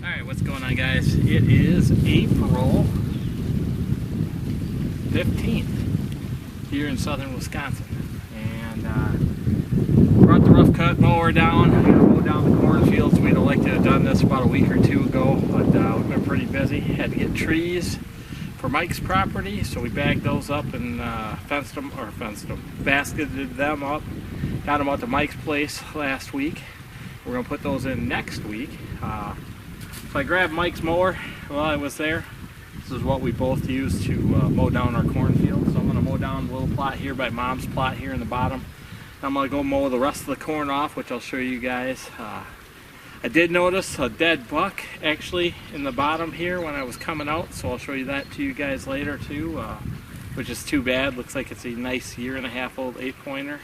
Alright, what's going on, guys? It is April 15th here in southern Wisconsin, and brought the rough cut mower down. I'm going to mow down the cornfields. We'd have liked to have done this about a week or two ago, but we've been pretty busy. Had to get trees for Mike's property, so we bagged those up and basketed them up, got them out to Mike's place last week. We're going to put those in next week. So I grabbed Mike's mower while I was there. This is what we both use to mow down our cornfield. So I'm going to mow down a little plot here by Mom's plot here in the bottom. I'm going to go mow the rest of the corn off, which I'll show you guys. I did notice a dead buck actually in the bottom here when I was coming out, so I'll show you that to you guys later too, which is too bad. Looks like it's a nice 1.5-year old 8-pointer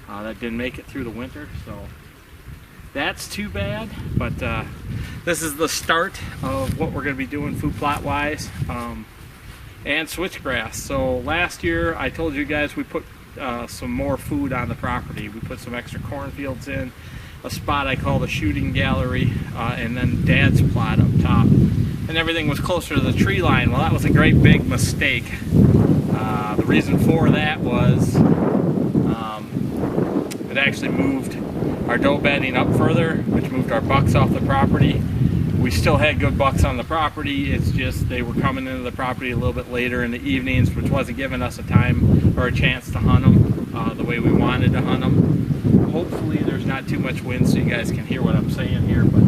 that didn't make it through the winter, so that's too bad. But this is the start of what we're going to be doing food plot wise, and switchgrass. So last year I told you guys we put some more food on the property. We put some extra cornfields in, a spot I call the shooting gallery, and then Dad's plot up top, and everything was closer to the tree line. Well, that was a great big mistake. The reason for that was it actually moved our doe bedding up further, which moved our bucks off the property. We still had good bucks on the property, it's just they were coming into the property a little bit later in the evenings, which wasn't giving us a time or a chance to hunt them the way we wanted to hunt them. Hopefully there's not too much wind so you guys can hear what I'm saying here, but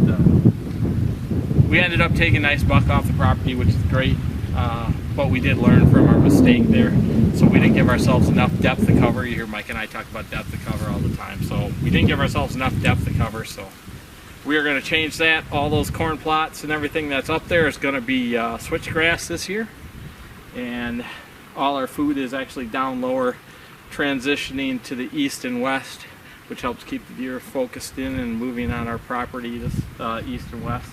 we ended up taking a nice buck off the property, which is great, but we did learn from our mistake there. So we didn't give ourselves enough depth of cover. You hear Mike and I talk about depth of cover all the time. So we didn't give ourselves enough depth of cover, so we are going to change that. All those corn plots and everything that's up there is going to be switchgrass this year, and all our food is actually down lower, transitioning to the east and west, which helps keep the deer focused in and moving on our property this east and west,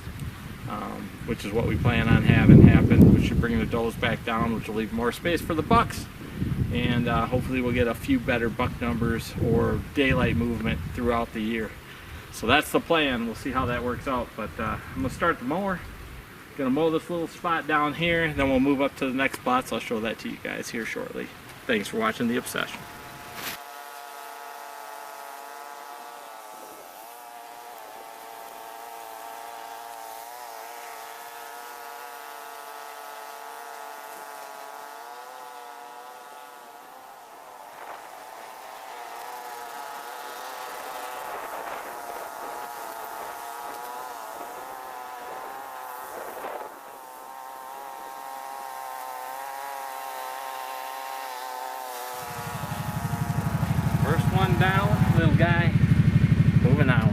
which is what we plan on having happen, which should bring the does back down, which will leave more space for the bucks, and hopefully we'll get a few better buck numbers or daylight movement throughout the year. So that's the plan. We'll see how that works out, but I'm going to start the mower. Going to mow this little spot down here, then we'll move up to the next spots. I'll show that to you guys here shortly. Thanks for watching The Obsession. First one down, little guy, moving out.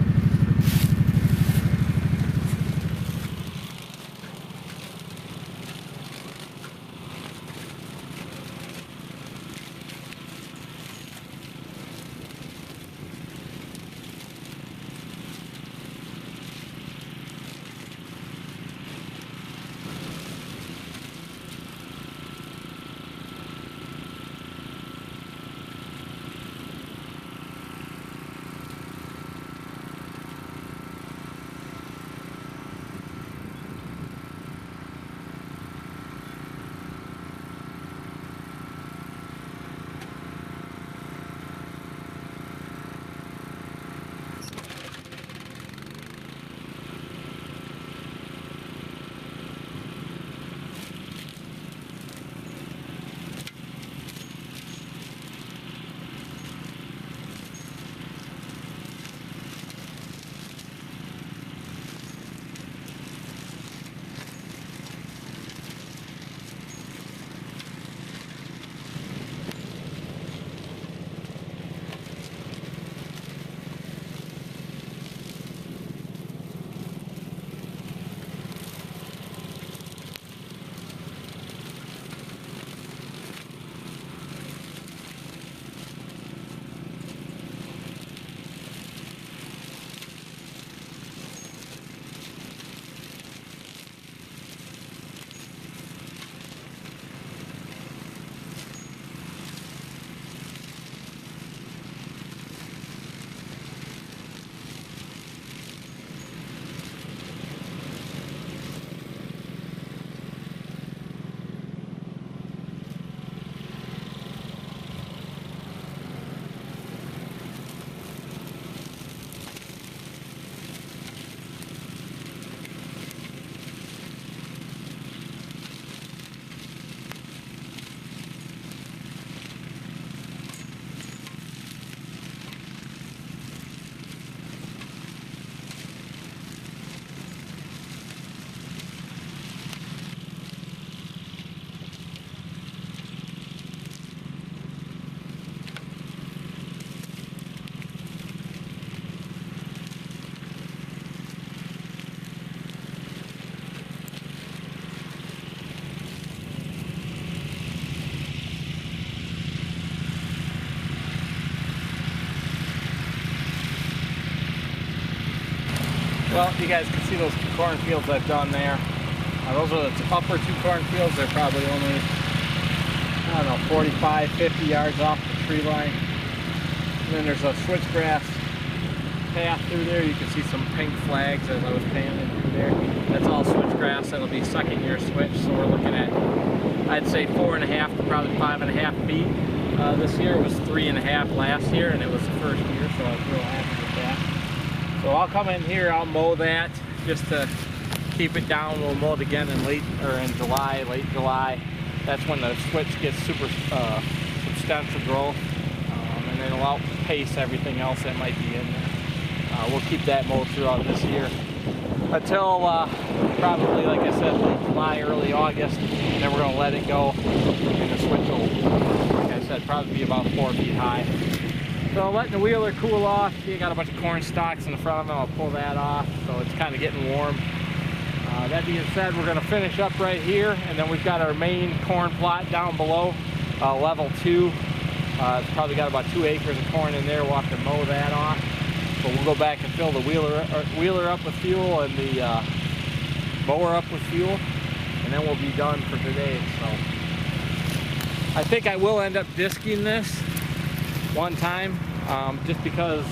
Well, you guys can see those cornfields I've done there. Those are the upper two cornfields. They're probably only, I don't know, 45, 50 yards off the tree line. And then there's a switchgrass path through there. You can see some pink flags as I was panning through there. That's all switchgrass. That'll be second year switch. So we're looking at, I'd say 4.5 to probably 5.5 feet. This year it was 3.5 last year, and it was the first year, so I was real happy with that. So I'll come in here, I'll mow that just to keep it down. We'll mow it again in late July. That's when the switch gets super substantial growth, and then it'll outpace everything else that might be in there. We'll keep that mowed throughout this year until probably, like I said, late July, early August, and then we're going to let it go, and the switch will, like I said, probably be about 4 feet high. So letting the wheeler cool off. You got a bunch of corn stalks in the front of them. I'll pull that off, so it's kind of getting warm. That being said, we're going to finish up right here, and then we've got our main corn plot down below, level 2. It's probably got about 2 acres of corn in there. We'll have to mow that off. But we'll go back and fill the wheeler up with fuel and the mower up with fuel, and then we'll be done for today. So I think I will end up disking this one time, just because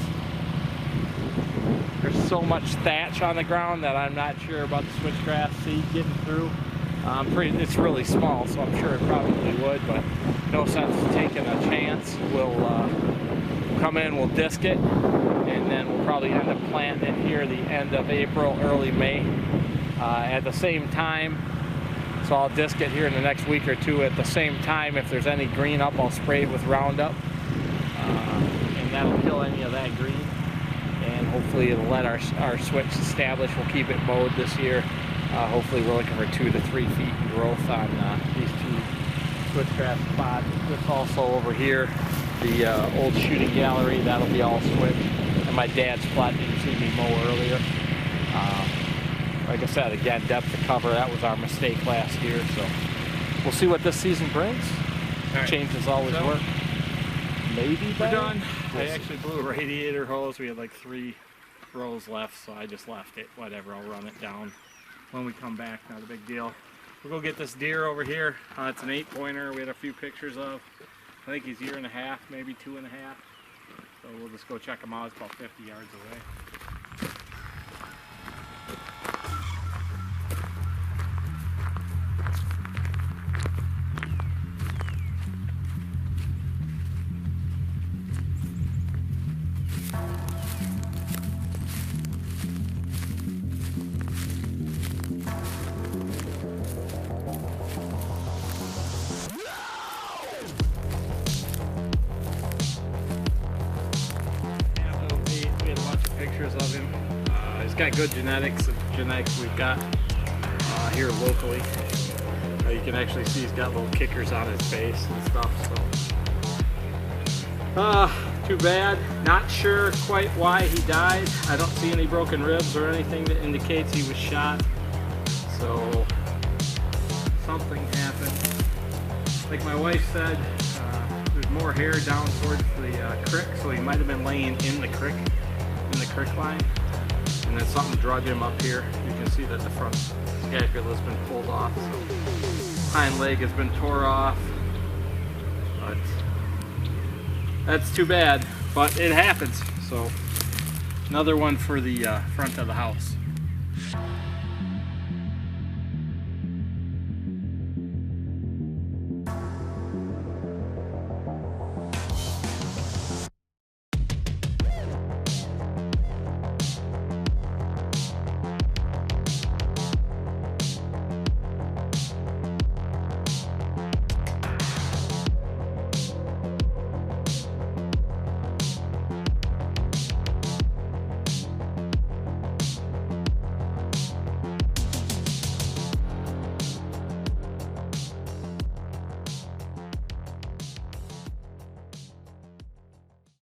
there's so much thatch on the ground that I'm not sure about the switchgrass seed getting through. It's really small, so I'm sure it probably would, but no sense taking a chance. We'll come in, we'll disc it, and then we'll probably end up planting it here the end of April, early May. At the same time, so I'll disc it here in the next week or two. At the same time, if there's any green up, I'll spray it with Roundup, and that'll kill any of that green. And hopefully it'll let our switch establish. We'll keep it mowed this year. Hopefully we're looking for 2 to 3 feet in growth on these 2 switchgrass spots. This also over here, the old shooting gallery, that'll be all switch. And my dad's plot, you see me mow earlier. Like I said, again, depth of cover, that was our mistake last year. So we'll see what this season brings. Right. Changes always work. Maybe better. We're done. I actually blew a radiator hose. We had like 3 rows left, so I just left it. Whatever, I'll run it down when we come back. Not a big deal. We'll go get this deer over here. It's an 8-pointer. We had a few pictures of. I think he's 1.5 years, maybe 2.5. So we'll just go check him out. It's about 50 yards away. Of him. He's got good genetics. The genetics we've got here locally. You can actually see he's got little kickers on his face and stuff. So, too bad. Not sure quite why he died. I don't see any broken ribs or anything that indicates he was shot. So something happened. Like my wife said, there's more hair down towards the creek, so he might have been laying in the creek line, and then something drug him up here. You can see that the front scapula has been pulled off, so hind leg has been tore off. But that's too bad, but it happens. So another one for the front of the house.